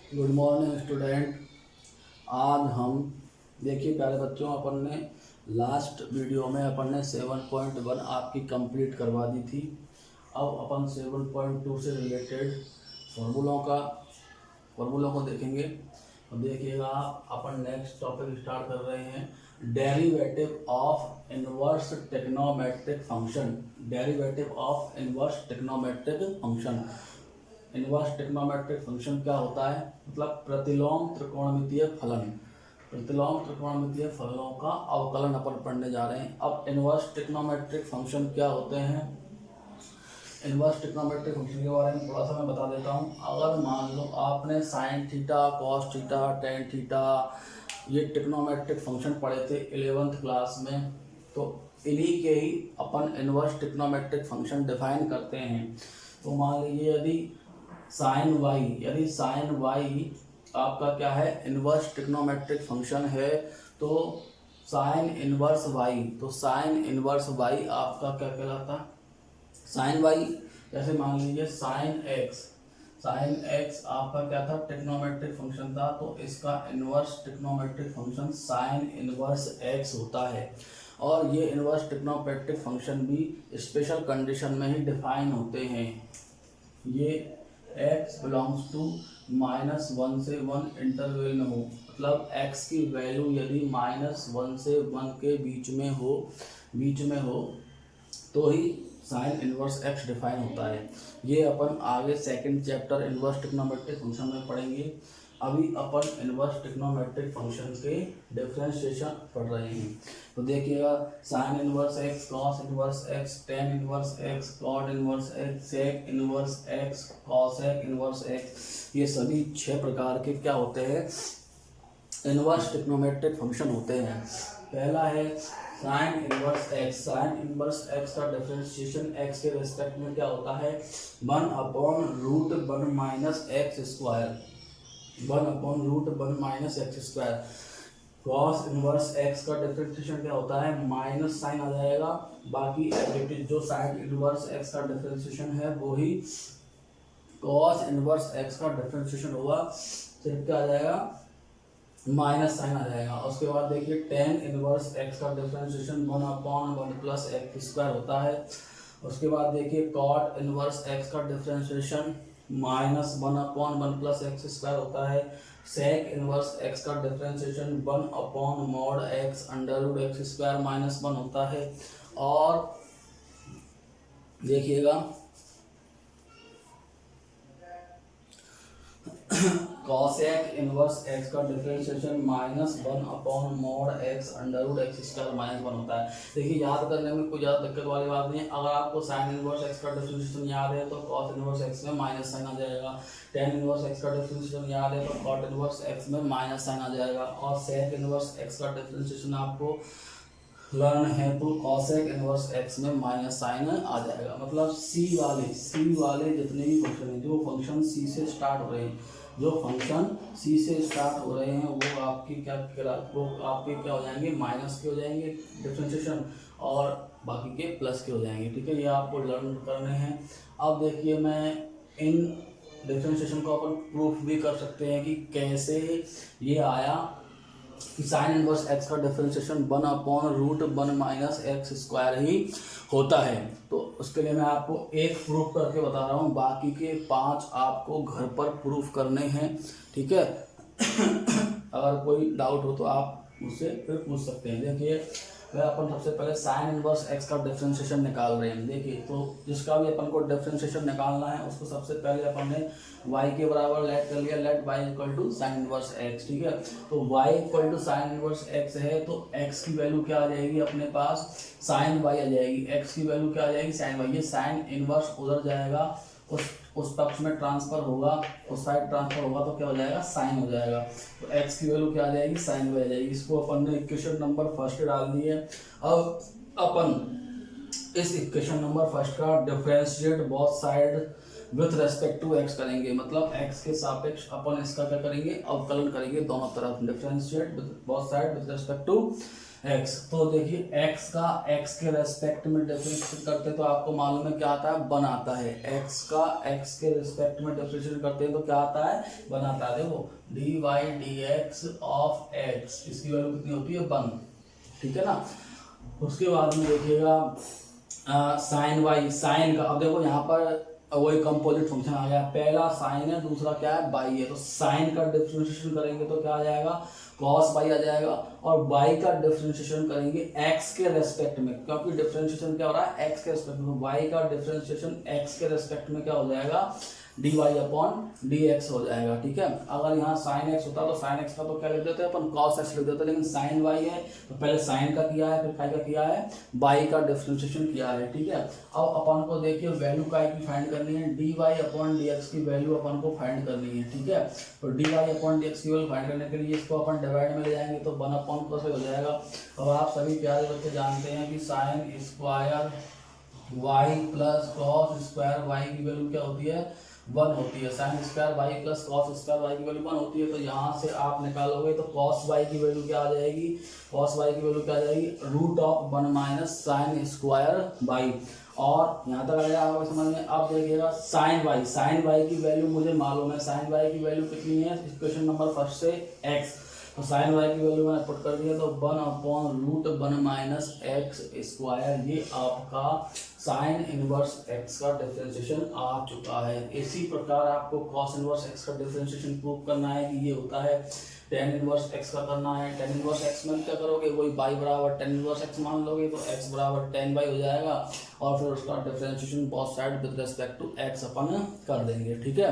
Good morning student. आज हम देखिए प्यारे बच्चों, अपन ने लास्ट वीडियो में अपन ने 7.1 आपकी कंप्लीट करवा दी थी। अब अपन 7.2 से रिलेटेड फॉर्मूलों को देखेंगे। अब देखिएगा आप, अपन नेक्स्ट टॉपिक स्टार्ट कर रहे हैं, derivative of inverse trigonometric function. Derivative of inverse trigonometric function. Inverse trigonometric function क्या होता है? मतलब प्रतिलोम त्रिकोणमितीय फलन। प्रतिलोम त्रिकोणमितीय फलनों का अवकलन अपन पढ़ने जा रहे हैं। अब इनवर्स ट्रिग्नोमेट्रिक फंक्शन क्या होते हैं? इनवर्स ट्रिग्नोमेट्रिक फंक्शन के बारे में थोड़ा सा मैं बता देता हूँ। अगर मान लो आपने sine theta, cos theta, tan theta, ये ट्रिग्नोमेट्रिक फंक्शन पढ़े थे 11th क्लास में, तो इन्हीं के ही अपन इनवर्स ट्रिग्नोमेट्रिक फंक्शन डिफाइन करते हैं। तो मान लीजिए यदि साइन वाई आपका क्या है? इनवर्स ट्रिग्नोमेट्रिक फंक्शन है। तो साइन इनवर्स वाई, तो साइन इनवर्स वाई आपका क्या कहलाता है? साइन वाई, जैसे मान लीजिए साइन एक्स आपका क्या था? ट्रिग्नोमेट्रिक फंक्शन था, तो इसका inverse trigonometric function sine inverse x होता है। और ये इनवर्स ट्रिग्नोमेट्रिक फंक्शन भी स्पेशल कंडीशन में ही डिफाइन होते हैं। ये x बिलोंग्स टू -1 से 1 इंटरवल में हो, मतलब x की वैल्यू यदि -1 से 1 के बीच में हो तो ही साइन इनवर्स x डिफाइन होता है। ये अपन आगे second chapter inverse trigonometric function में पढ़ेंगे। अभी अपन इनवर्स ट्रिग्नोमेट्रिक फंक्शन के डिफरेंशिएशन पढ़ रहे हैं। तो देखिएगा, sine inverse x, cos inverse x, tan inverse x, cot inverse x, sec inverse x, cosec inverse x, ये सभी 6 प्रकार के क्या होते हैं? इनवर्स ट्रिग्नोमेट्रिक फंक्शन होते हैं। पहला है sine inverse x. Sine inverse x का डिफरेंशिएशन एक्स के रेस्पेक्ट में क्या होता है? 1/√1 minus x square, 1/√1 minus x square. Cos inverse x का डिफरेंशिएशन क्या होता है? माइनस साइन आ जाएगा। बाकी जो साइन इनवर्स एक्स का डिफरेंशिएशन है वो ही कॉस इनवर्स एक्स का डिफरेंशिएशन होगा, सिर्फ क्या आ जाएगा? माइनस साइन आ जाएगा। उसके बाद देखिए टेन इनवर्स एक्स का डिफरेंशिएशन 1/1 प्लस एक्स स्क्वायर होता है। उसके बाद देखिए कॉट इनवर्स एक्स का डिफरेंशिएशन -1/1 प्लस एक्स स्क्वायर होता है। सेक इनवर्स एक्स का differentiation 1/mod x under x square -1 होता है। और देखिएगा कॉसेक इनवर्स एक्स का differentiation -1/mod x under x square -1 होता है। देखिए याद करने में कोई ज़्यादा दिक्कत वाली बात नहीं है। अगर आपको साइन इनवर्स एक्स का डिफरेंशिएशन याद है तो कॉस इनवर्स एक्स में माइनस साइन आ जाएगा। टेन इनवर्स एक्स का डिफरेंशिएशन याद है तो कॉट इनवर्स एक्स में माइनस साइन आ जाएगा। और सेक इनवर्स एक्स का डिफरेंशिएशन आपको लर्न है तो कॉसेक इनवर्स एक्स में माइनस साइन आ जाएगा। मतलब सी वाले जितने भी फंक्शन हैं, जो फंक्शन सी से स्टार्ट हो रहे हैं, वो आपकी क्या हो जाएंगे? माइनस के हो जाएंगे डिफरेंशिएशन, और बाकी के प्लस के हो जाएंगे। ठीक है, ये आपको लर्न करने हैं। अब देखिए, मैं इन डिफरेंशिएशन को अपन प्रूफ भी कर सकते हैं कि कैसे ये आया कि साइन इनवर्स एक्स का डिफरेंशिएशन 1/√1 माइनस एक्स स्क्वायर ही होता है। तो उसके लिए मैं आपको एक प्रूफ करके बता रहा हूँ, बाकी के 5 आपको घर पर प्रूफ करने हैं। ठीक है अगर कोई डाउट हो तो आप मुझसे फिर पूछ सकते हैं। देखिए, वह अपन सबसे पहले साइन इनवर्स एक्स का डिफरेंशिएशन निकाल रहे हैं। देखिए, तो जिसका भी अपन को डिफरेंशिएशन निकालना है उसको सबसे पहले अपन ने y के बराबर लेट कर लिया, let y equal to sine inverse x। ठीक है, तो y equal to sine inverse x है, तो x की वैल्यू क्या आ जाएगी? अपने पास साइन y आ जाएगी। x की वैल्यू क्या आ जाएगी? Sine y। ये साइन इनवर्स उधर जाएगा, उस पक्ष में ट्रांसफर होगा, उस साइड ट्रांसफर होगा, तो क्या हो जाएगा? साइन हो जाएगा। तो x की वैल्यू क्या आ जाएगी? साइन y आ जाएगी। इसको अपन ने इक्वेशन नंबर फर्स्ट डाल दी है। अब अपन इस इक्वेशन नंबर फर्स्ट का differentiate both side with respect to x करेंगे, मतलब एक्स के सापेक्ष अपन इसका क्या करेंगे, अवकलन करेंगे दोनों तरफ, differentiate both side with respect to x. तो देखिए एक्स का एक्स के रेस्पेक्ट में डिफरेंशिएट करते हैं तो आपको मालूम है क्या आता है, 1 आता है। एक्स का एक्स के रेस्पेक्ट में डिफरेंशिएट करते हैं तो क्या आता है, 1 आता है। देखो d y d x of x, इसकी वैल्यू कितनी होती है, 1, ठीक है ना। उसके बाद में देखिएगा साइन वाई, साइन का, अब देखो यहाँ पर वही कंपोजिट फंक्शन आ गया, पहला साइन है दूसरा क्या है, बाई है, तो साइन का डिफरेंशिएशन करेंगे तो क्या आ जाएगा, कॉस बाई आ जाएगा। और बाई का डिफरेंशिएशन करेंगे एक्स के रेस्पेक्ट में, क्योंकि डिफरेंशिएशन क्या हो रहा है, एक्स के रेस्पेक्ट में, बाई का डिफरेंशिएशन एक्स के रेस्पेक्ट में क्या हो जाएगा, d y upon d x हो जाएगा, ठीक है। अगर यहाँ साइन एक्स होता तो साइन एक्स का तो क्या लिख देते हैं अपन, कॉस एक्स लिख देते, लेकिन साइन वाई है तो पहले साइन का किया है, फिर काय का किया है, बाई का डिफरेंशिएशन किया है, ठीक है। अब अपन को देखिए वैल्यू काय की फाइंड करनी है, d y upon d x की वैल्यू अपन को फाइंड करनी है, ठीक है। तो d y upon d x की वैल्यू फाइंड करने के लिए इसको अपन डिवाइड में ले जाएंगे तो 1 अपॉन कॉस हो जाएगा। अब आप सभी प्यारे बच्चे जानते हैं कि sine square y plus cos square y की वैल्यू क्या होती है, 1 होती है। Sine square y plus cos square y की वैल्यू 1 होती है, तो यहाँ से आप निकालोगे तो कॉस वाई की वैल्यू क्या आ जाएगी, कॉस वाई की वैल्यू क्या आ जाएगी, root of 1 minus sine square y. और यहाँ तक आ गया आपको समझ में। अब देखिएगा साइन वाई की वैल्यू मुझे मालूम है, साइन वाई की वैल्यू कितनी है, इक्वेशन नंबर फर्स्ट से एक्स, तो साइन वाई की वैल्यू मैंने पुट कर दिया, तो 1 upon root 1 minus x square, ये आपका साइन इनवर्स एक्स का डिफरेंशिएशन आ चुका है। इसी प्रकार आपको कॉस इनवर्स एक्स का डिफरेंशिएशन प्रूव करना है कि ये होता है टेन इनवर्स एक्स का करना है। टेन इनवर्स एक्स में क्या करोगे, वही बाई बराबर टेन इनवर्स एक्स मान लोगे तो एक्स बराबर 10 बाई हो जाएगा, और फिर उसका differentiation both side with respect to X अपन कर देंगे, ठीक है।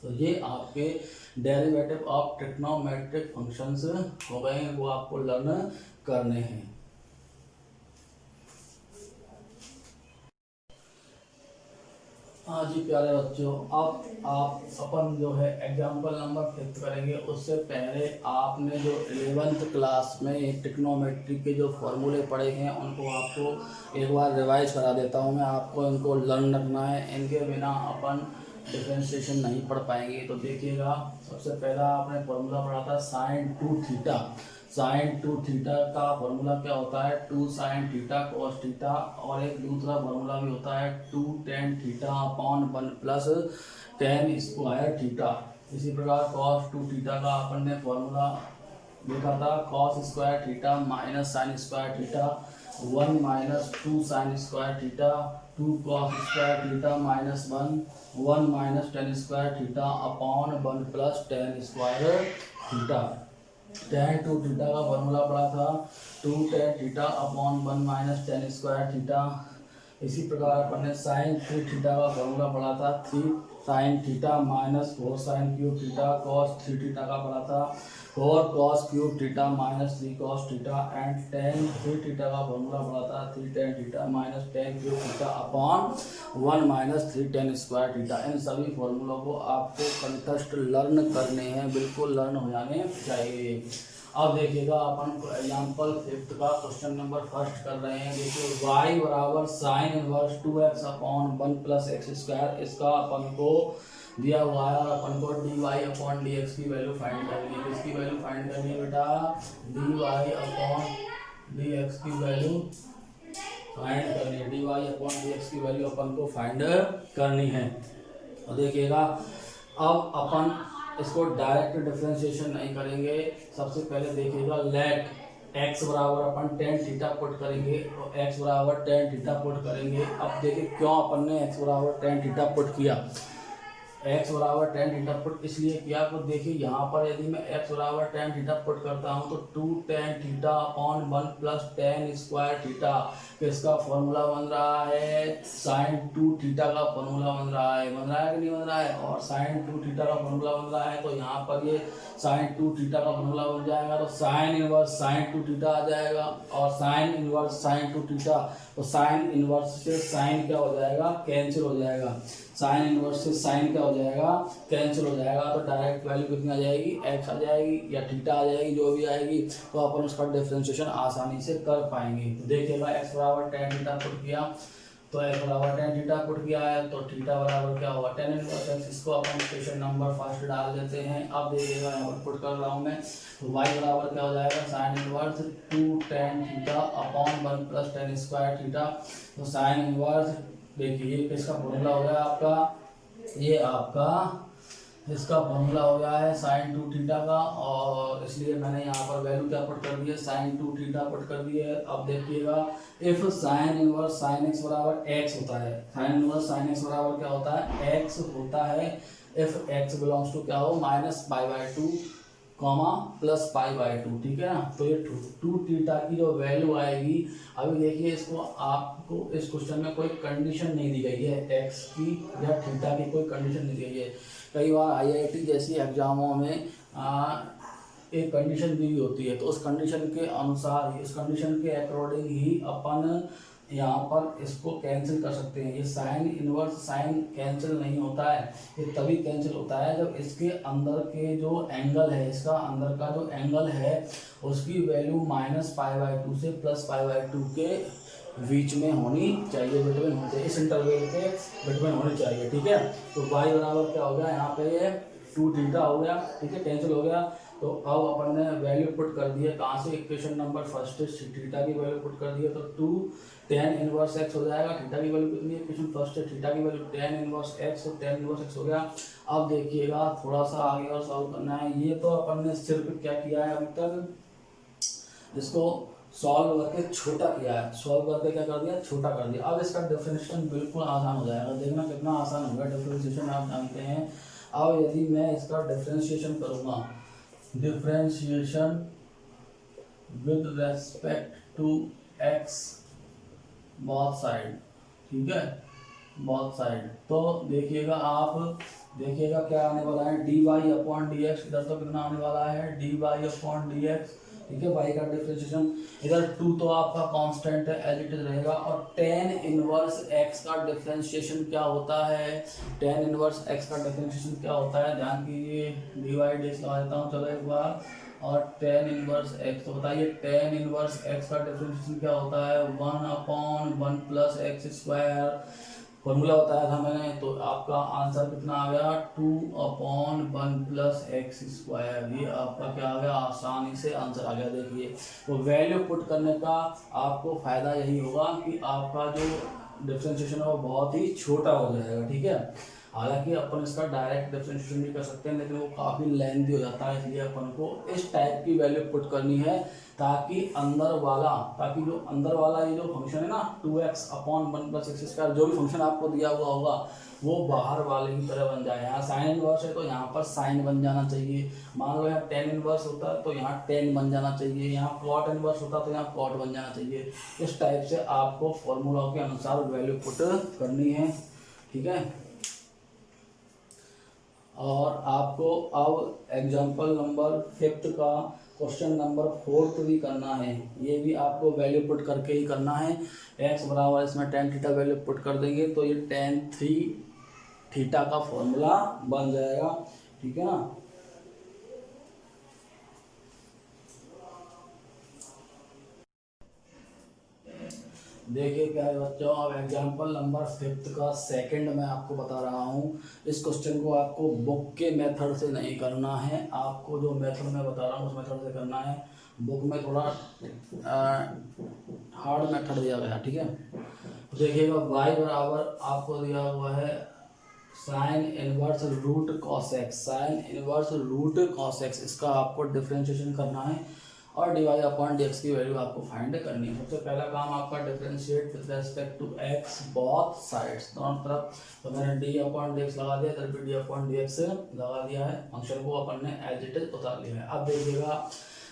तो ये आपके डेरिवेटिव ऑफ ट्रिग्नोमेट्रिक फंक्शंस हो गए हैं, वो आपको लर्न करने हैं। हाँ जी प्यारे बच्चों, अब आप अपन जो है एग्जाम्पल नंबर 5 करेंगे। उससे पहले आपने जो 11th क्लास में ट्रिग्नोमेट्री के जो फॉर्मूले पढ़े हैं उनको आपको एक बार रिवाइज करा देता हूँ मैं, आपको इनको लर्न रखना है, इनके बिना अपन डिफरेंशिएशन नहीं पढ़ पाएंगे। तो देखिएगा, सबसे पहला आपने फॉर्मूला पढ़ा था साइन 2 थीटा। साइन 2 थीटा का फॉर्मूला क्या होता है, 2 साइन थीटा कॉस थीटा, और एक दूसरा फॉर्मूला भी होता है 2 tan theta upon 1 plus ten square theta. इसी प्रकार कॉस 2 थीटा का अपन ने फॉर्मूला देखा था, cos square theta minus sine square theta, 1 minus 2 sine square theta, 2 cos square theta minus 1 minus ten square theta upon 1 plus ten square theta. Ten 2 theta का formula पड़ा था 2 tan theta upon 1 minus ten square theta. इसी प्रकार अपन ने sign 3 theta का formula पढ़ा था 3 sine theta minus 4 sine cube theta cos 3 theta का पढ़ा था 4 cos cube theta minus 3 cos theta, and tan 3 theta का फॉर्मूला पढ़ा था 3 tan theta minus tan cube theta upon 1 minus 3 tan square theta. इन सभी फॉर्मूलों को आपको कंटेस्ट लर्न करने हैं, बिल्कुल लर्न हो जाने चाहिए। अब देखिएगा अपन एग्जाम्पल 5 का क्वेश्चन नंबर फर्स्ट कर रहे हैं। देखिए y बराबर sine inverse 2x upon 1 plus x square, इसका अपन को दिया हुआ है और अपन को d y upon d x की वैल्यू फाइंड करनी है। इसकी वैल्यू फाइंड करनी है बेटा, d y upon d x की वैल्यू फाइंड करनी है, d y upon d x की वैल्यू अपन को फाइंड करनी है। और देखिएगा, अब अपन इसको डायरेक्ट डिफरेंशिएशन नहीं करेंगे। सबसे पहले देखिएगा, लेट एक्स बराबर अपन टेन थीटा पुट करेंगे, तो एक्स बराबर टेन थीटा पुट करेंगे। अब देखिए क्यों अपन ने एक्स बराबर टेन थीटा पुट किया। एक्स बराबर टेन थीटा पुट इसलिए किया, तो देखिए यहाँ पर यदि मैं एक्स बराबर टेन थीटा पुट करता हूँ तो 2 tan theta upon 1 plus ten square theta, इसका फॉर्मूला बन रहा है साइन 2 थीटा का फॉर्मूला बन रहा है कि नहीं बन रहा है, और साइन 2 थीटा का फॉर्मूला बन रहा है, तो यहाँ पर ये साइन 2 थीटा का फॉर्मूला बन जाएगा, तो साइन इनवर्स साइन 2 थीटा आ जाएगा, और साइन इनवर्स साइन 2 थीटा, तो साइन इनवर्स से साइन क्या हो जाएगा, कैंसिल हो जाएगा, साइन इनवर्स से साइन क्या हो जाएगा, कैंसिल हो जाएगा। तो डायरेक्ट वैल्यू कितनी आ जाएगी, एक्स आ जाएगी या थीटा आ जाएगी, जो भी आएगी, तो अपन उसका डिफरेंशिएशन आसानी से कर पाएंगे। तो देखिएगा, एक्स बराबर टेन थीटा पुट किया, तो x बराबर tan थीटा पुट किया है, तो थीटा बराबर क्या होगा tan इनवर्स x। इसको अपन क्वेश्चन नंबर फर्स्ट डाल देते हैं। अब देखिएगा यहाँ पर पुट कर रहा हूँ मैं, तो y बराबर क्या हो जाएगा sine inverse 2 tan theta upon 1 plus tan square theta. तो साइन इनवर्स देखिए ये किसका फॉर्मूला हो गया आपका, ये आपका इसका फॉर्मूला हो गया है साइन 2 थीटा का, और इसलिए मैंने यहाँ पर वैल्यू क्या पुट कर दी है साइन 2 थीटा पुट कर दी है। अब देखिएगा if sine inverse sine x बराबर एक्स होता है, साइन इनवर्स साइन एक्स बराबर क्या होता है एक्स होता है, इफ एक्स बिलोंग्स टू क्या हो minus pi by 2 comma plus pi by 2, ठीक है ना। तो ये 2 थीटा की जो वैल्यू आएगी, अभी देखिए इसको आपको इस क्वेश्चन में कोई कंडीशन नहीं दी गई है एक्स की या थीटा की, कोई कंडीशन नहीं दी गई है। कई बार आईआईटी जैसी एग्जामों में एक कंडीशन दी होती है, तो उस कंडीशन के अनुसार ही, उस कंडीशन के अकॉर्डिंग ही अपन यहाँ पर इसको कैंसिल कर सकते हैं। ये साइन इनवर्स साइन कैंसिल नहीं होता है, ये तभी कैंसिल होता है जब इसके अंदर के जो एंगल है, इसका अंदर का जो एंगल है उसकी वैल्यू माइनस पाई बाई 2 से प्लस पाई बाई 2 के बीच में होनी चाहिए, बिटवीन होनी चाहिए, इस इंटरवल के बिटवीन होनी चाहिए, ठीक है। तो y बराबर क्या हो गया यहाँ पे ये 2 थीटा हो गया, ठीक है, कैंसिल हो गया। तो अब अपन ने वैल्यू पुट कर दी है, कहाँ से इक्वेशन नंबर फर्स्ट थीटा की वैल्यू पुट कर दी है, तो 2 tan इनवर्स x हो जाएगा। थीटा की वैल्यू कितनी है, इक्वेशन फर्स्ट है, थीटा की वैल्यू tan इनवर्स x, तो tan इनवर्स x हो गया। अब देखिएगा थोड़ा सा आगे और सॉल्व करना है। ये तो अपन ने सिर्फ क्या किया है अभी तक, इसको सॉल्व करके छोटा किया है, सॉल्व करके क्या कर दिया छोटा कर दिया। अब इसका डिफरेंशिएशन बिल्कुल आसान हो जाएगा, देखना कितना आसान होगा डिफरेंशिएशन, आप जानते हैं। अब यदि मैं इसका डिफरेंशिएशन करूँगा, differentiation with respect to x both side, ठीक है, बोथ साइड, तो देखिएगा आप, देखिएगा क्या आने वाला है dy अपॉन dx, इधर तो कितना आने वाला है dy अपॉन dx, ठीक है, y का डिफरेंशिएशन। इधर 2 तो आपका कांस्टेंट है, एज इट इज रहेगा। और tan इनवर्स x का डिफरेंशिएशन क्या होता है, tan इनवर्स x का डिफरेंशिएशन क्या होता है, ध्यान कीजिए, dy dx लगा देता हूँ चलो एक बार। और tan इनवर्स x, तो बताइए tan इनवर्स x का डिफरेंशिएशन क्या होता है 1 upon 1 plus x square, formula बताया था मैंने। तो आपका आंसर कितना आ गया 2 अपॉन 1 प्लस एक्स स्क्वायर, ये आपका क्या आ गया, आसानी से आंसर आ गया। देखिए तो वैल्यू पुट करने का आपको फायदा यही होगा कि आपका जो डिफरेंशिएशन है वो बहुत ही छोटा हो जाएगा, ठीक है। हालांकि अपन इसका डायरेक्ट डिफरेंशिएशन भी कर सकते हैं, लेकिन वो काफ़ी लेंथी हो जाता है, इसलिए अपन को इस टाइप की वैल्यू पुट करनी है, ताकि ताकि जो अंदर वाला ये जो फंक्शन है ना 2x upon 1 plus x square, जो भी फंक्शन आपको दिया हुआ होगा वो बाहर वाले की तरह बन जाए। यहाँ साइन इनवर्स है तो यहाँ पर साइन बन जाना चाहिए, मान लो यहाँ tan इनवर्स होता है तो यहाँ tan बन जाना चाहिए, यहाँ cot इनवर्स होता है तो यहाँ cot बन जाना चाहिए। इस टाइप से आपको फॉर्मूला के अनुसार वैल्यू पुट करनी है, ठीक है। और आपको अब एग्जाम्पल नंबर 5 का क्वेश्चन नंबर 4 भी करना है, ये भी आपको वैल्यू पुट करके ही करना है। x बराबर इसमें tan थीटा वैल्यू पुट कर देंगे तो ये tan 3 थीटा का फॉर्मूला बन जाएगा, ठीक है ना। देखिए प्यारे बच्चों, अब एग्जाम्पल नंबर 5 का सेकंड मैं आपको बता रहा हूँ। इस क्वेश्चन को आपको बुक के मेथड से नहीं करना है, आपको जो मेथड मैं बता रहा हूँ उस मेथड से करना है। बुक में थोड़ा हार्ड मेथड दिया गया, ठीक है। देखिएगा y बराबर आपको दिया हुआ है sine inverse root cos x, sine inverse root cos x, इसका आपको डिफरेंशिएशन करना है और dy अपॉन dx की वैल्यू आपको फाइंड करनी है। सबसे पहला काम आपका differentiate with respect to x both sides, दोनों तरफ। तो मैंने d अपॉन dx लगा दिया, इधर भी d अपॉन dx लगा दिया है, फंक्शन को अपन ने एज इट इज उतार लिया है। अब देखिएगा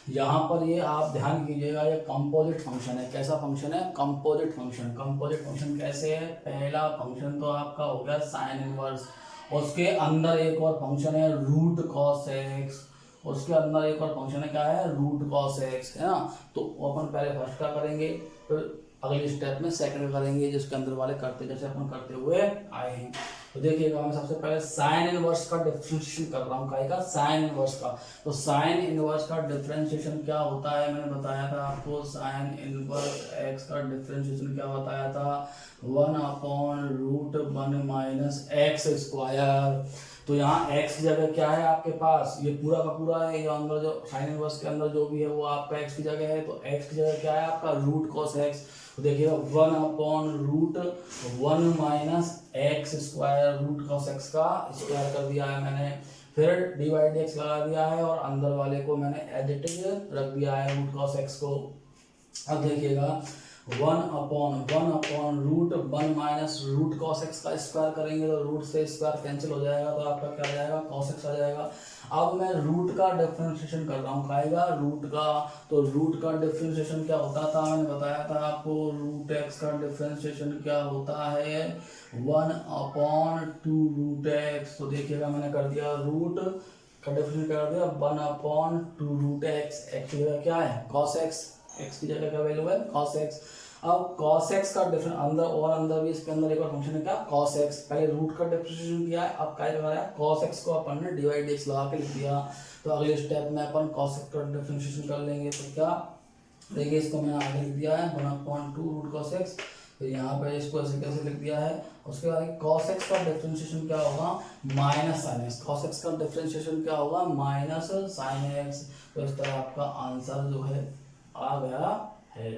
यहाँ पर ये आप ध्यान कीजिएगा, ये कंपोजिट फंक्शन है। कैसा फंक्शन है, कंपोजिट फंक्शन। कंपोजिट फंक्शन कैसे है, पहला फंक्शन तो आपका हो गया साइन इनवर्स, उसके अंदर एक और फंक्शन है रूट कॉस एक्स, उसके अंदर एक और फंक्शन है क्या है रूट कॉस एक्स, है ना। तो अपन पहले फर्स्ट का करेंगे, फिर अगले स्टेप में सेकंड करेंगे, जिसके अंदर वाले करते जैसे अपन करते हुए आए हैं। तो देखिएगा मैं सबसे पहले साइन इनवर्स का डिफरेंशिएशन कर रहा हूँ, काय का, साइन इनवर्स का। तो साइन इनवर्स का डिफरेंशिएशन क्या होता है, मैंने बताया था आपको, साइन इनवर्स एक्स का डिफरेंशिएशन क्या बताया था, 1/√1 माइनस एक्स स्क्वायर। तो यहाँ x की जगह क्या है आपके पास, ये पूरा का पूरा है, ये अंदर जो साइन इनवर्स के अंदर जो भी है वो आपका x की जगह है, तो x की जगह क्या है आपका रूट कॉस x। तो देखिएगा 1/√1 minus x square, root cos x का स्क्वायर कर दिया है मैंने, फिर डिवाइड x लगा दिया है और अंदर वाले को मैंने एज इट इज रख दिया है रूट कॉस x को। अब देखिएगा 1/√1 माइनस रूट कॉस एक्स का स्क्वायर करेंगे तो रूट से स्क्वायर कैंसिल हो जाएगा, तो आपका क्या आ जाएगा, कॉस एक्स आ जाएगा। अब मैं रूट का डिफरेंशिएशन कर रहा हूँ, खाएगा रूट का। तो रूट का डिफरेंशिएशन क्या होता था, मैंने बताया था आपको, रूट एक्स का डिफरेंशिएशन क्या होता है, 1/2√x। तो देखिएगा मैंने कर दिया रूट का डिफरेंशिएशन कर दिया 1/2√x, एक्स की जगह क्या है कॉस एक्स, x की जगह क्या वैल्यू है cos x। अब cos x का डिफरेंस अंदर और अंदर भी, इसके अंदर एक और फंक्शन है क्या cos x, पहले रूट का डिफरेंशिएशन किया है, अब क्या लगाया cos x को अपन ने डिवाइड x लगा के लिख दिया। तो अगले स्टेप में अपन cos x का डिफरेंशिएशन कर लेंगे, तो क्या देखिए इसको मैंने आगे लिख दिया है 1/2√cos x, तो यहाँ पे इसको ऐसे कैसे लिख दिया है। उसके बाद cos x का डिफरेंशिएशन क्या होगा, minus sine x, cos x का डिफरेंशिएशन क्या होगा माइनस साइन एक्स। तो इस तरह आपका आंसर जो है आ गया है।